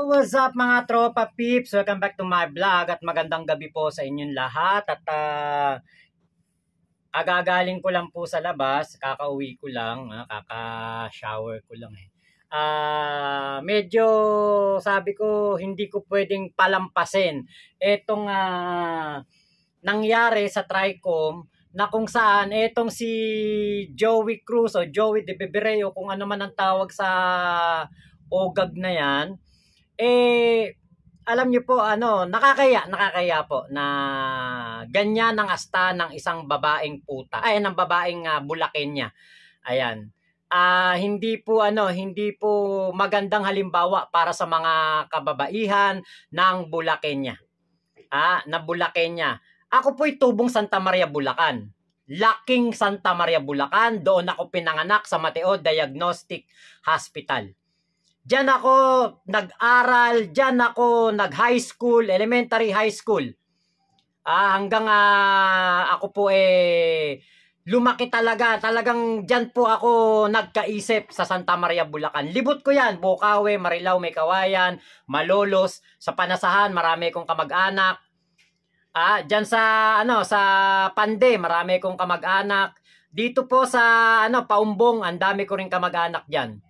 What's up mga tropa peeps? Welcome back to my vlog at magandang gabi po sa inyong lahat at agagaling ko lang po sa labas, kakauwi ko lang, kaka-shower ko lang medyo sabi ko hindi ko pwedeng palampasin etong nangyari sa Tricom na kung saan etong si Joey Cruz o Joey De Bebereo kung ano man ang tawag sa OGAG na yan. Alam niyo po, nakakaya po na ganyan ang asta ng isang babaeng puta, ng babaeng Bulakenya. Ayan. Hindi po magandang halimbawa para sa mga kababaihan ng Bulakenya. Na Bulakenya. Ako po'y tubong Santa Maria, Bulacan. Laking Santa Maria, Bulacan. Doon ako pinanganak sa Mateo Diagnostic Hospital. Diyan ako nag-aral, diyan ako nag-high school, elementary high school. Hanggang ako po lumaki talagang diyan po ako nagkaisip sa Santa Maria, Bulacan. Libot ko yan, Bukawe, Marilao, May Kawayan, Malolos, sa Panasahan, marami kong kamag-anak. Diyan sa Pande, marami kong kamag-anak. Dito po sa Paumbong, ang dami ko rin kamag-anak diyan.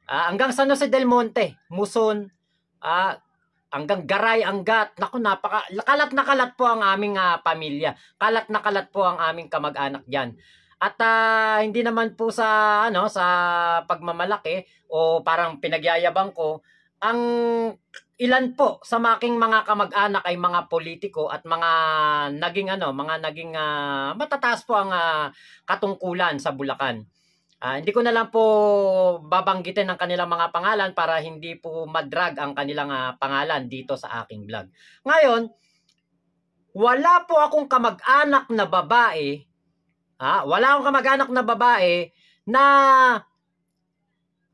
Hanggang San Jose del Monte, Muson, hanggang Garay, Angat. Naku, kalat na kalat po ang aming pamilya. Kalat na kalat po ang aming kamag-anak diyan. At hindi naman po sa pagmamalaki o parang pinagyayabang ko, ang ilan po sa aking mga kamag-anak ay mga politiko at mga naging matataas po ang katungkulan sa Bulacan. Hindi ko na lang po babanggitin ang kanilang mga pangalan para hindi po madrag ang kanilang pangalan dito sa aking vlog. Ngayon, wala po akong kamag-anak na babae, na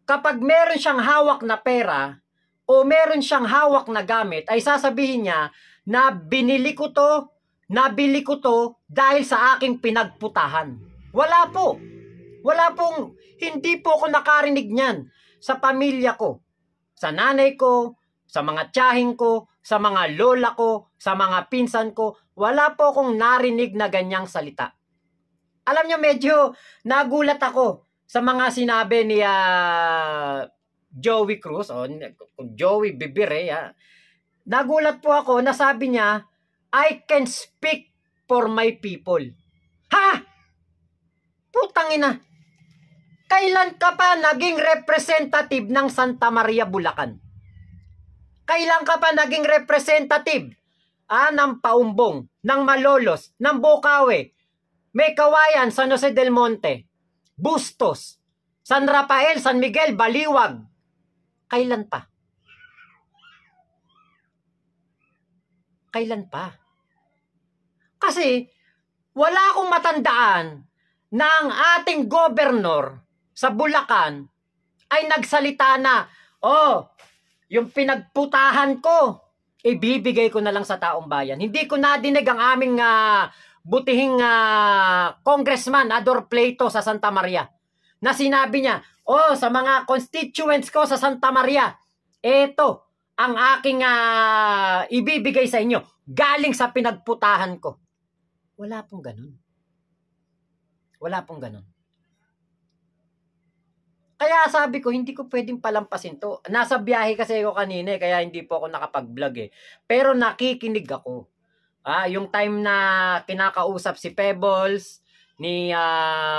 kapag meron siyang hawak na pera o meron siyang hawak na gamit, ay sasabihin niya na nabili ko to dahil sa aking pinagputahan. Hindi po ako nakarinig niyan sa pamilya ko, sa nanay ko, sa mga tiyahing ko, sa mga lola ko, sa mga pinsan ko. Wala po akong narinig na ganyang salita. Alam niyo, medyo nagulat ako sa mga sinabi ni Joey Cruz o Joey Bibire. Nagulat po ako na sabi niya, I can speak for my people. Putang ina! Kailan ka pa naging representative ng Santa Maria, Bulacan? Kailan ka pa naging representative ng Paumbong, ng Malolos, ng Bukawe, May Kawayan, San Jose del Monte, Bustos, San Rafael, San Miguel, Baliwag? Kailan pa? Kailan pa? Kasi wala akong matandaan na ang ating gobernador sa Bulacan ay nagsalita na, yung pinagputahan ko, ibibigay ko na lang sa taong bayan. Hindi ko nadinig ang aming butihing congressman, Ador Pleito sa Santa Maria, na sinabi niya, sa mga constituents ko sa Santa Maria, eto ang aking ibibigay sa inyo, galing sa pinagputahan ko. Wala pong ganun. Wala pong ganun. Kaya sabi ko, hindi ko pwedeng palampasin to. Nasa biyahe kasi ako kanina, kaya hindi po ako nakapag-vlog Pero nakikinig ako. Yung time na kinakausap si Pebbles, ni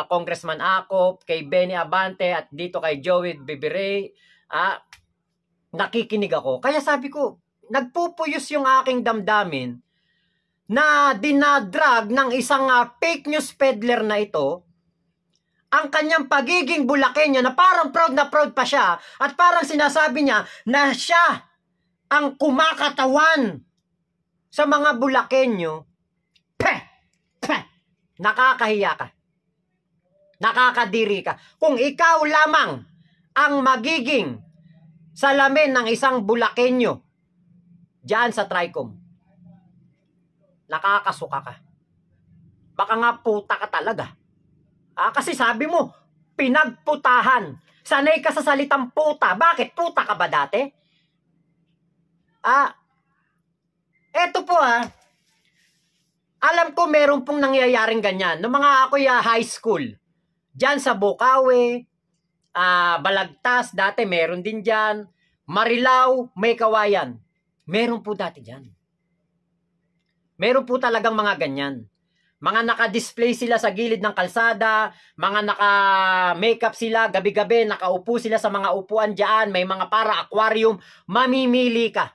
Congressman Acop, kay Benny Abante, at dito kay Joey Bibire, nakikinig ako. Kaya sabi ko, nagpupuyos yung aking damdamin na dinadrag ng isang fake news peddler na ito ang kanyang pagiging Bulakenyo, na parang proud na proud pa siya at parang sinasabi niya na siya ang kumakatawan sa mga Bulakenyo. Nakakahiya ka. Nakakadiri ka. Kung ikaw lamang ang magiging salamin ng isang Bulakenyo diyan sa Tricom, nakakasuka ka. Baka nga puta ka talaga. Kasi sabi mo, pinagputahan. Sanay ka sa salitang puta. Bakit? Puta ka ba dati? Eto po alam ko meron pong nangyayaring ganyan. Noong mga ako'y high school, dyan sa Bukawi, Balagtas, dati meron din dyan, Marilao, May Kawayan. Meron po dati dyan. Meron po talagang mga ganyan. Mga naka-display sila sa gilid ng kalsada, mga naka-makeup sila, gabi-gabi, nakaupo sila sa mga upuan dyan, may mga para aquarium, mamimili ka.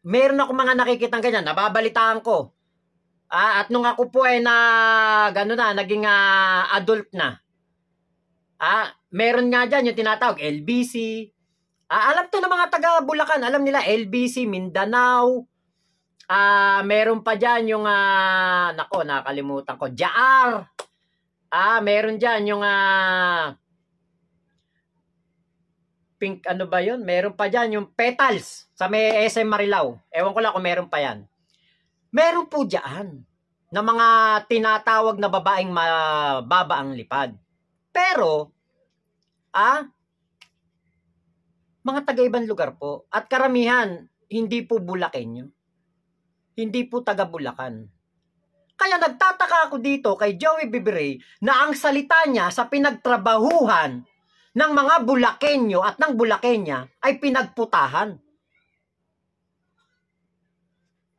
Meron ako mga nakikitang ganyan, nababalitaan ko. At nung ako po naging adult na, meron nga dyan yung tinatawag, LBC. Alam to ng mga taga Bulacan, alam nila, LBC, Mindanao. Meron pa dyan yung, nakalimutan ko, JAR. Meron dyan yung, pink, ano ba yun? Meron pa dyan yung Petals sa may SM Marilao. Ewan ko lang kung meron pa yan. Meron po dyan na mga tinatawag na babaeng mababa ang lipad. Pero, mga taga-ibang lugar po. At karamihan, hindi po Bulakenyo. Hindi po taga Bulacan. Kaya nagtataka ako dito kay Joey Bibiray na ang salita niya sa pinagtrabahuhan ng mga Bulakenyo at ng Bulakenya ay pinagputahan.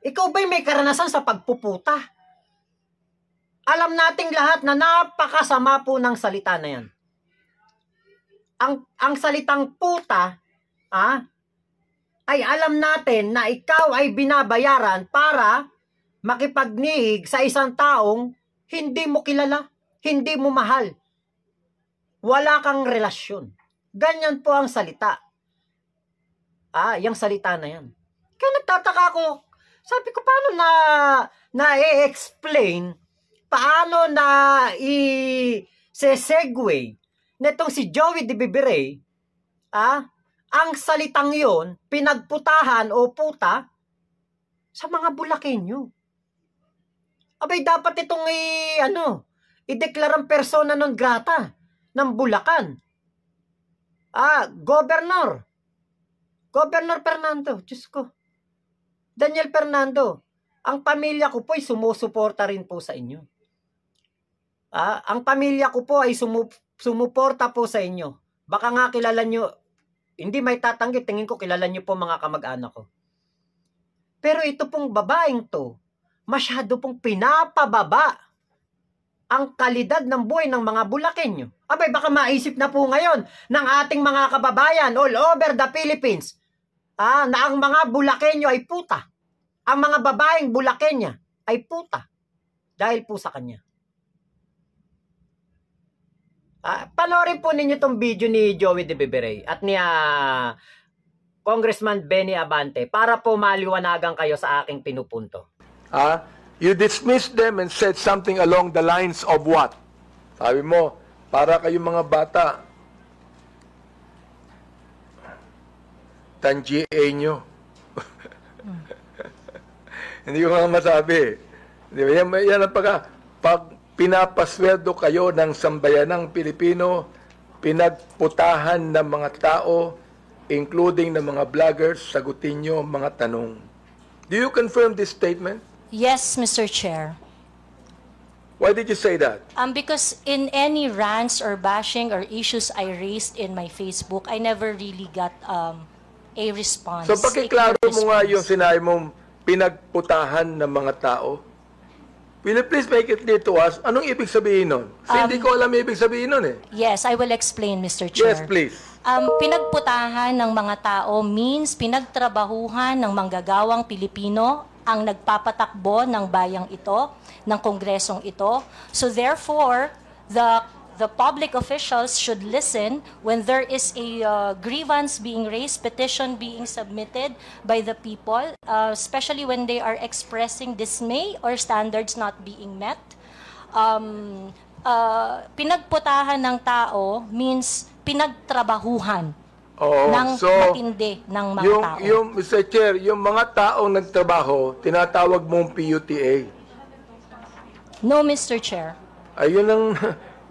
Ikaw ba'y may karanasan sa pagpuputa? Alam nating lahat na napakasama po ng salita na yan. Ang salitang puta, ay alam natin na ikaw ay binabayaran para makipagnihig sa isang taong hindi mo kilala, hindi mo mahal. Wala kang relasyon. Ganyan po ang salita. Yung salita na yan. Kaya nagtataka ako, sabi ko, paano na-explain, paano na i-segue netong si Joey de Bibiray, ang salitang yon pinagputahan o puta sa mga Bulakenyo. Abay, dapat itong ideklarang persona non grata ng Bulacan. Governor Fernando, Diyos ko. Daniel Fernando, ang pamilya ko po ay sumusuporta rin po sa inyo. Ang pamilya ko po ay sumuporta po sa inyo. Baka nga kilala nyo, hindi may tatanggi, tingin ko kilala nyo po mga kamag-anak ko. Pero ito pong babaeng to, masyado pong pinapababa ang kalidad ng buhay ng mga Bulakenyo. Abay, baka maisip na po ngayon ng ating mga kababayan all over the Philippines na ang mga Bulakenyo ay puta. Ang mga babaeng Bulakenya ay puta. Dahil po sa kanya. Panoorin po ninyo itong video ni Joey de Bibiray at ni Congressman Benny Abante para po maliwanagan kayo sa aking pinupunto. You dismissed them and said something along the lines of what? Sabi mo, para kayong mga bata, tangiya nyo. Hindi ko nga masabi. Yan ang pag pinapasweldo kayo ng sambayanang Pilipino, pinagputahan ng mga tao, including ng mga vloggers, sagutin nyo mga tanong. Do you confirm this statement? Yes, Mr. Chair. Why did you say that? Because in any rants or bashing or issues I raised in my Facebook, I never really got a response. So pakiklaro mo nga yung sinabi mong pinagputahan ng mga tao. Will you please make it clear to us, anong ibig sabihin nun? Hindi ko alam ibig sabihin nun Yes, I will explain, Mr. Chair. Yes, please. Pinagputahan ng mga tao means pinagtrabahuhan ng manggagawang Pilipino ang nagpapatakbo ng bayang ito, ng kongresong ito. So therefore, the public officials should listen when there is a grievance being raised, petition being submitted by the people, especially when they are expressing dismay or standards not being met. Pinagputahan ng tao means pinagtrabahuhan ng matindi ng mga tao. Mr. Chair, yung mga taong nagtrabaho, tinatawag mong PUTA. No, Mr. Chair. Ayun ang...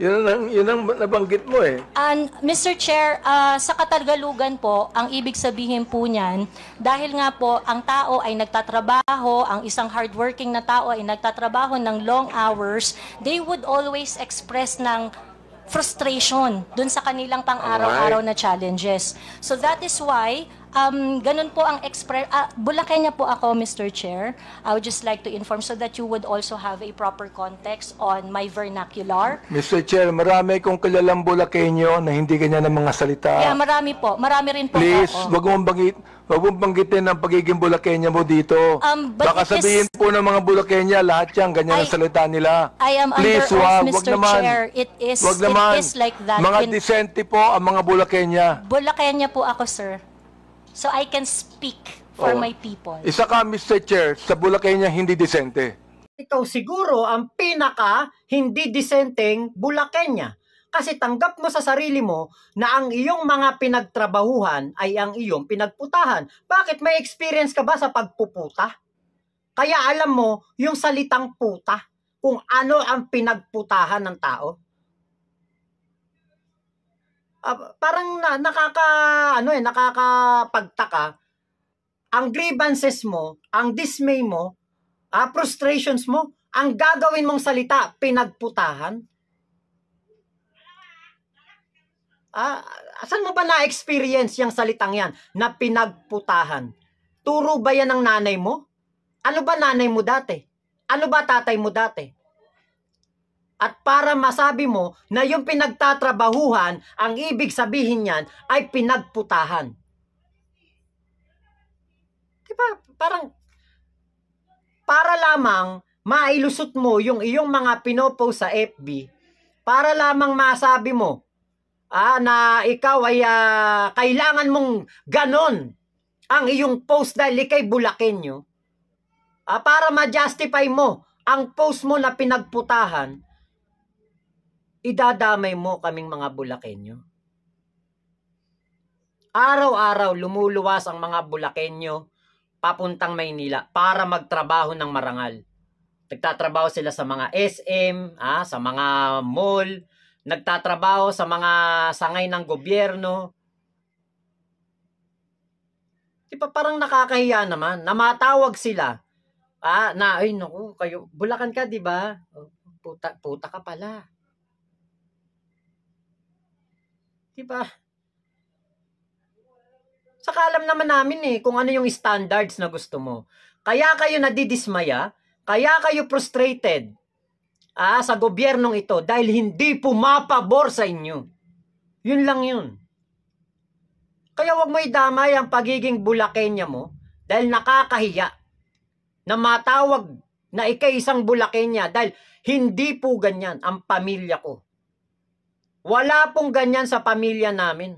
Yun ang nabanggit mo eh. And Mr. Chair, sa Katagalugan po, ang ibig sabihin po niyan, dahil nga po ang tao ay nagtatrabaho, ang isang hardworking na tao ay nagtatrabaho ng long hours, they would always express ng frustration dun sa kanilang pang-araw-araw na challenges. So that is why, ganun po ang Bulakenya po ako, Mr. Chair. I would just like to inform so that you would also have a proper context on my vernacular. Mr. Chair, marami kong kilalang Bulakenyo na hindi ganyan ang mga salita. Yeah, marami po. Marami rin po Please, ako. wag mong banggitin ang pagiging Bulakenya mo dito. But Baka it is- sabihin po ng mga Bulakenya, lahat yan, ganyan ang salita nila. I am Please, under oath, wag Mr. naman. Chair. It is like that. Mga disente po ang mga Bulakenya. Bulakenya po ako, sir. So I can speak for my people. Isa ka, Mr. Chair, sa Bulakenya hindi disente. Ikaw siguro ang pinaka hindi disenteng Bulakenya. Kasi tanggap mo sa sarili mo na ang iyong mga pinagtrabahuhan ay ang iyong pinagputahan. Bakit? May experience ka ba sa pagpuputa? Kaya alam mo yung salitang puta, kung ano ang pinagputahan ng tao. Parang nakakapagtaka. Ang grievances mo, ang dismay mo, frustrations mo, ang gagawin mong salita, pinagputahan. Saan mo ba na-experience yung salitang yan na pinagputahan? Turo ba yan ng nanay mo? Ano ba nanay mo dati? Ano ba tatay mo dati? At para masabi mo na yung pinagtatrabahuhan, ang ibig sabihin niyan ay pinagputahan. Diba? Parang, para lamang mailusot mo yung iyong mga pinopost sa FB, para lamang masabi mo, na ikaw ay kailangan mong ganon ang iyong post dahil ikay Bulakenyo, para ma-justify mo ang post mo na pinagputahan, idadamay mo kaming mga Bulakenyo. Araw-araw lumuluwas ang mga Bulakenyo papuntang Maynila para magtrabaho ng marangal. Nagtatrabaho sila sa mga SM, sa mga mall, nagtatrabaho sa mga sangay ng gobyerno. Diba parang nakakahiya naman na matawag sila. Ay naku, kayo, Bulacan ka, di ba? Puta ka pala. Diba? Saka alam naman namin kung ano yung standards na gusto mo. Kaya kayo nadidismaya, kaya kayo frustrated sa gobyernong ito dahil hindi pumapabor sa inyo. Yun lang yun. Kaya wag mo idamay ang pagiging Bulakenya mo dahil nakakahiya na matawag na ikay isang Bulakenya dahil hindi po ganyan ang pamilya ko. Wala pong ganyan sa pamilya namin.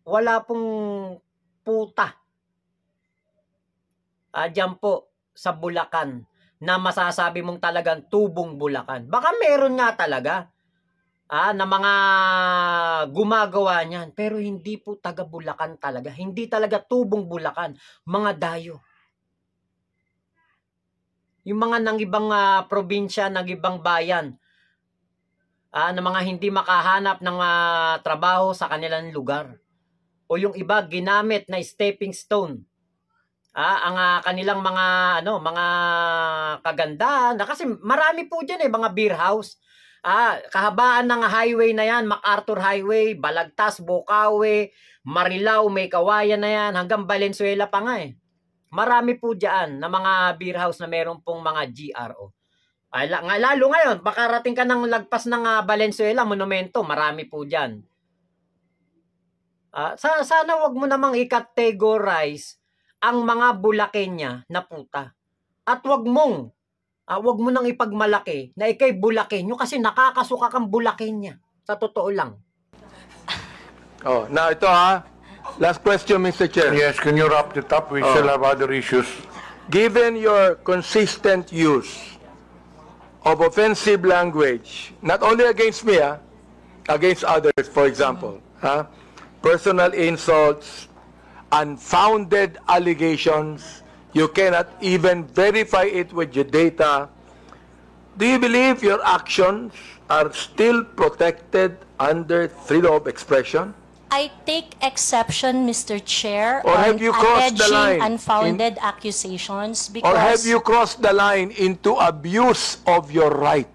Wala pong puta. Diyan po sa Bulacan na masasabi mong talagang tubong Bulacan. Baka meron nga talaga na mga gumagawa niyan. Pero hindi po taga Bulacan talaga. Hindi talaga tubong Bulacan. Mga dayo. Yung mga nang ibang probinsya, nang ibang bayan, na mga hindi makahanap ng trabaho sa kanilang lugar. O yung iba ginamit na stepping stone. Ang kanilang mga mga kagandahan, kasi marami po diyan mga beer house. Kahabaan ng highway na yan, MacArthur Highway, Balagtas, Bocaue, Marilao, may Kawayan na yan, hanggang Valenzuela pa nga Marami po diyan na mga beer house na meron pong mga GRO. Lalo ngayon, makarating ka ng lagpas ng Valenzuela, monumento, marami po diyan. Sana wag mo namang i-categorize ang mga Bulakenya na puta. At wag mo nang ipagmalaki na ikay Bulakenyo kasi nakakasuka kang Bulakenya. Sa totoo lang. Now ito last question, Mr. Chair. Yes, can you wrap it up? We still have other issues. Given your consistent use of offensive language, not only against me, against others, for example, personal insults, unfounded allegations, You cannot even verify it with your data. Do you believe your actions are still protected under freedom of expression? I take exception, Mr. Chair, Or on have you crossed the alleging line unfounded accusations because Or have you crossed the line into abuse of your right?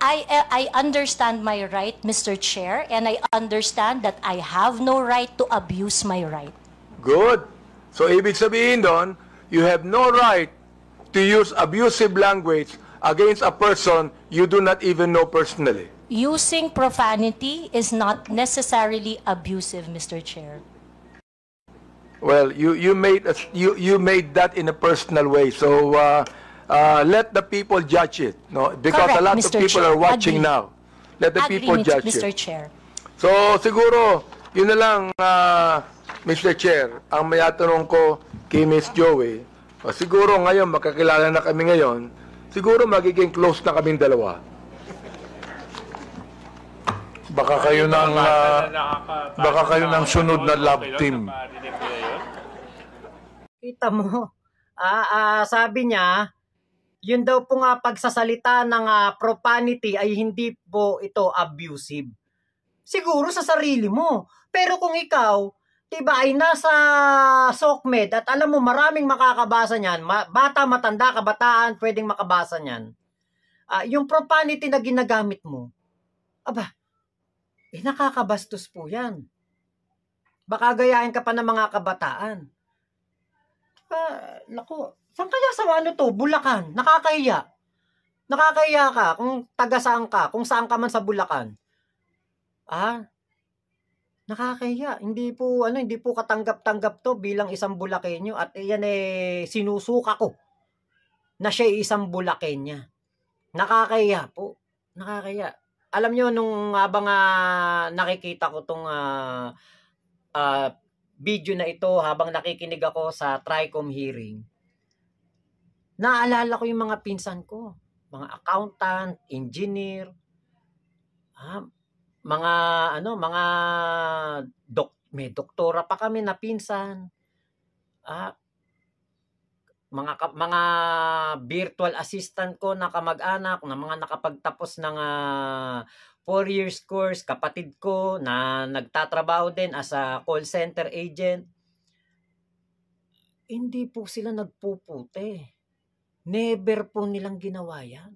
I understand my right, Mr. Chair, and I understand that I have no right to abuse my right. Good. So, ibig sabihin doon, you have no right to use abusive language against a person you do not even know personally. Using profanity is not necessarily abusive, Mr. Chair. Well, you made that in a personal way. So, let the people judge it, no? Because Correct, a lot of Mr. people Chair. are watching Agree. now. Let the people judge Mr. it. Chair. So, siguro, yun na lang, Mr. Chair, ang mayatanong ko kay Ms. Joey, siguro ngayon, makakilala na kami ngayon, siguro magiging close na kaming dalawa. Baka kayo ng sunod na love team. Kita mo, sabi niya, yun daw po nga pagsasalita ng profanity ay hindi po ito abusive. Siguro sa sarili mo. Pero kung ikaw, diba, ay nasa SOCMED at alam mo maraming makakabasa niyan, bata, matanda, kabataan, pwedeng makabasa niyan. Yung profanity na ginagamit mo, nakakabastos po yan. Baka gayahin ka pa ng mga kabataan. Naku, saan kaya sa Bulacan? Nakakahiya. Nakakahiya ka kung taga saan ka, kung saan ka man sa Bulacan. Nakakahiya. Hindi po katanggap-tanggap to bilang isang Bulakenyo at yan sinusuka ko na siya isang Bulakenya. Nakakahiya po. Nakakahiya. Alam nyo, nung habang nakikita ko tong video na ito, habang nakikinig ako sa TRICOM hearing, naalala ko yung mga pinsan ko, mga accountant, engineer, may doktora pa kami na pinsan, mga virtual assistant ko na kamag-anak, na mga nakapagtapos ng 4 years course, kapatid ko na nagtatrabaho din as a call center agent. Hindi po sila nagpupute. Never po nilang ginawa yan.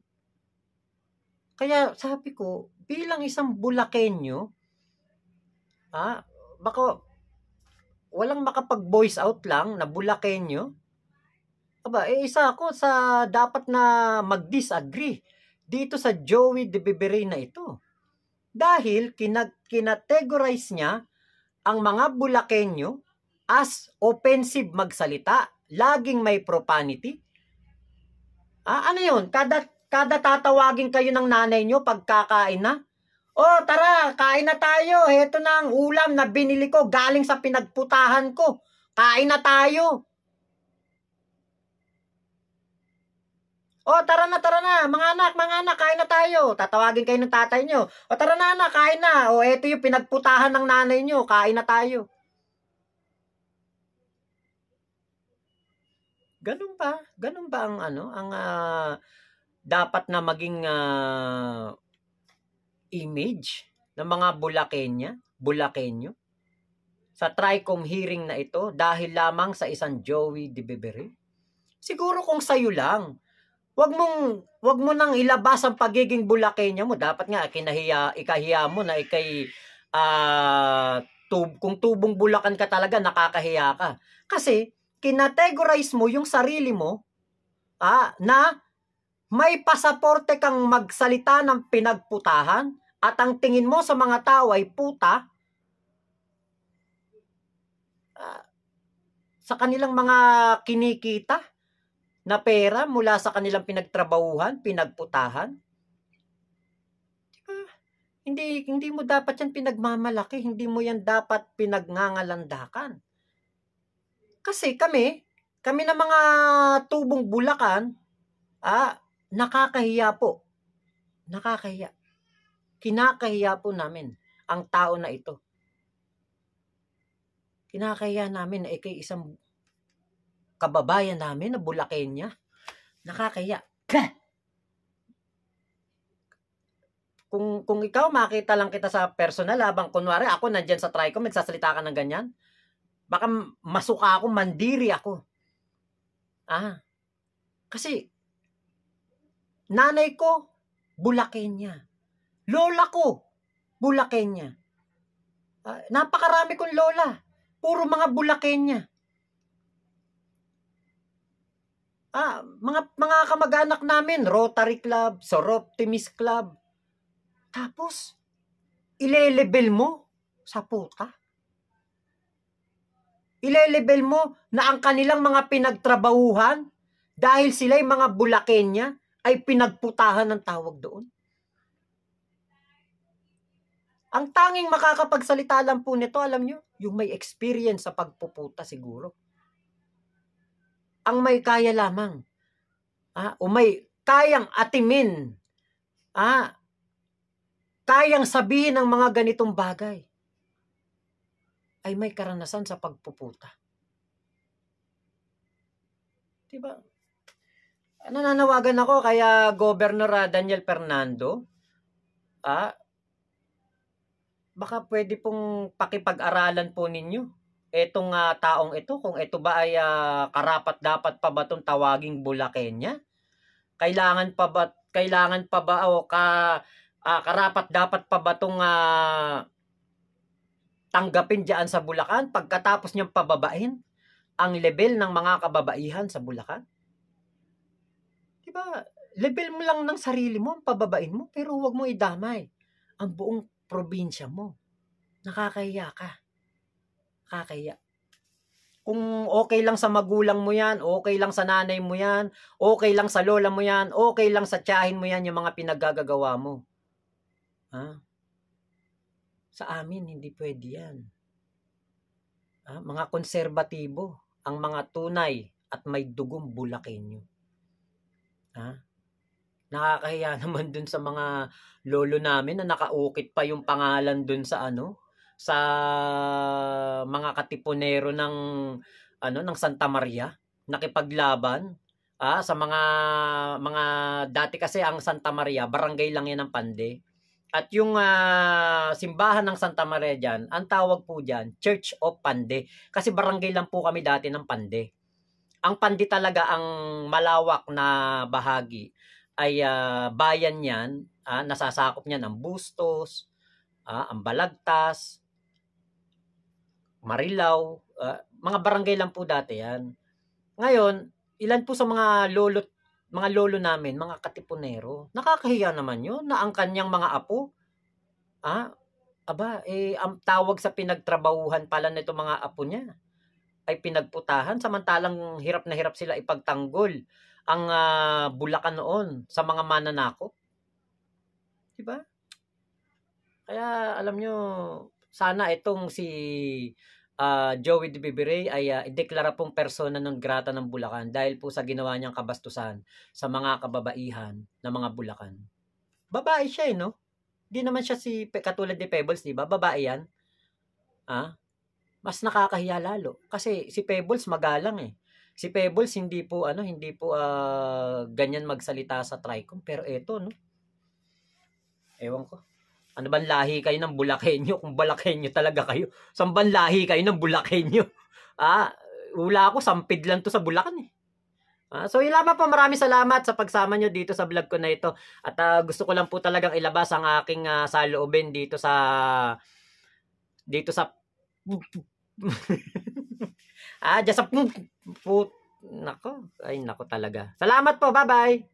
Kaya sabi ko, bilang isang Bulakenyo, baka walang makapag-voice out lang na Bulakenyo. Isa ako sa dapat na mag-disagree dito sa Joey De Bebere na ito. Dahil kinategorize niya ang mga Bulakenyo as offensive magsalita, laging may profanity. Ano yun? Kada tatawagin kayo ng nanay nyo pagkakain na, tara, kain na tayo. Heto na ang ulam na binili ko galing sa pinagputahan ko. Kain na tayo. Tara na, mga anak, kain na tayo. Tatawagin kayo ng tatay nyo. Tara na, anak, kain na. Eto yung pinagputahan ng nanay nyo, kain na tayo. Ganun ba ang dapat na maging image ng mga Bulakenyo sa TRICOM hearing na ito dahil lamang sa isang Joey De Bebere? Siguro kung sayo lang, wag mo nang ilabas ang pagiging Bulakenyo mo. Dapat nga ikahiya mo na kung tubong Bulacan ka talaga, nakakahiya ka. Kasi kinategorize mo yung sarili mo na may pasaporte kang magsalita ng pinagputahan at ang tingin mo sa mga tao ay puta, sa kanilang mga kinikita na pera mula sa kanilang pinagtrabahuhan, pinagputahan. Diba? Hindi mo dapat yan pinagmamalaki, hindi mo yan dapat pinagngangalandakan. Kasi kami na mga tubong Bulacan, nakakahiya po. Nakakahiya. Kinakahiya po namin ang tao na ito. Kinakahiya namin na ikay isang kababayan namin na Bulakenya. Nakakaya. Kung ikaw makita lang kita sa personal, habang kunwari ako nandyan sa Tricom, nagsasalita ka ng ganyan, baka masuka ako, mandiri ako. Kasi nanay ko, Bulakenya. Lola ko, Bulakenya. Napakarami kong lola. Puro mga Bulakenya. Mga kamag-anak namin, Rotary Club, Soroptimist Club. Tapos, ile-level mo sa puta. Ile-level mo na ang kanilang mga pinagtrabahuhan dahil sila'y mga Bulakenya ay pinagputahan ng tawag doon. Ang tanging makakapagsalita lang po nito, alam nyo, yung may experience sa pagpuputa siguro. Ang may kaya lamang. O may kayang atimin. Kayang sabihin ng mga ganitong bagay. Ay may karanasan sa pagpuputa. Diba? Nananawagan ako kaya Governor Daniel Fernando, baka pwede pong pakipag-aralan po ninyo etong taong ito, kung ito ba ay karapat-dapat pa ba itong tawaging Bulakenya? Kailangan pa ba o karapat-dapat pa ba itong tanggapin diyan sa Bulacan pagkatapos niyang pababain ang level ng mga kababaihan sa Bulacan? Diba? Level mo lang ng sarili mo, pababain mo, pero huwag mo idamay ang buong probinsya mo. Nakakahiya ka. Nakakahiya. Kung okay lang sa magulang mo yan, okay lang sa nanay mo yan, okay lang sa lola mo yan, okay lang sa tiyahin mo yan, yung mga pinaggagawa mo. Sa amin, hindi pwede yan. Mga konserbatibo, ang mga tunay at may dugong Bulakenyo. Nakakahiya naman dun sa mga lolo namin na nakaukit pa yung pangalan dun sa sa mga katipunero ng Santa Maria, nakipaglaban sa mga dati kasi ang Santa Maria, barangay lang yan ng Pande. At yung simbahan ng Santa Maria dyan, ang tawag po dyan, Church of Pande. Kasi barangay lang po kami dati ng Pande. Ang Pande talaga, ang malawak na bahagi, ay bayan yan, nasasakop niyan ang Bustos, ang Balagtas, Marilao, mga barangay lang po dati yan. Ngayon, ilan po sa mga lolo namin, mga katipunero, nakakahiya naman yun na ang kanyang mga apo, ang tawag sa pinagtrabahuhan pala nito mga apo niya ay pinagputahan, samantalang hirap na hirap sila ipagtanggol ang Bulacan noon sa mga mananakop. Diba? Kaya alam nyo, sana itong si Joey De Bibiray ay ideklara pong persona non grata ng Bulacan dahil po sa ginawa niyang kabastusan sa mga kababaihan na mga Bulacan. Babae siya no? Di naman siya katulad ni Pebbles, di ba? Babae yan. Mas nakakahiya lalo kasi si Pebbles magalang eh. Si Pebbles hindi po ganyan magsalita sa Tricom, pero eto no. Ewan ko. Ano bang lahi kayo ng Bulakenyo? Kung Bulakenyo talaga kayo. Saan bang lahi kayo ng Bulakenyo? Wala ako, sampid lang to sa Bulacan eh. So yun lamang po, maraming salamat sa pagsama nyo dito sa vlog ko na ito. At gusto ko lang po talagang ilabas ang aking saloobin dito sa dyan sa nako talaga. Salamat po, bye-bye.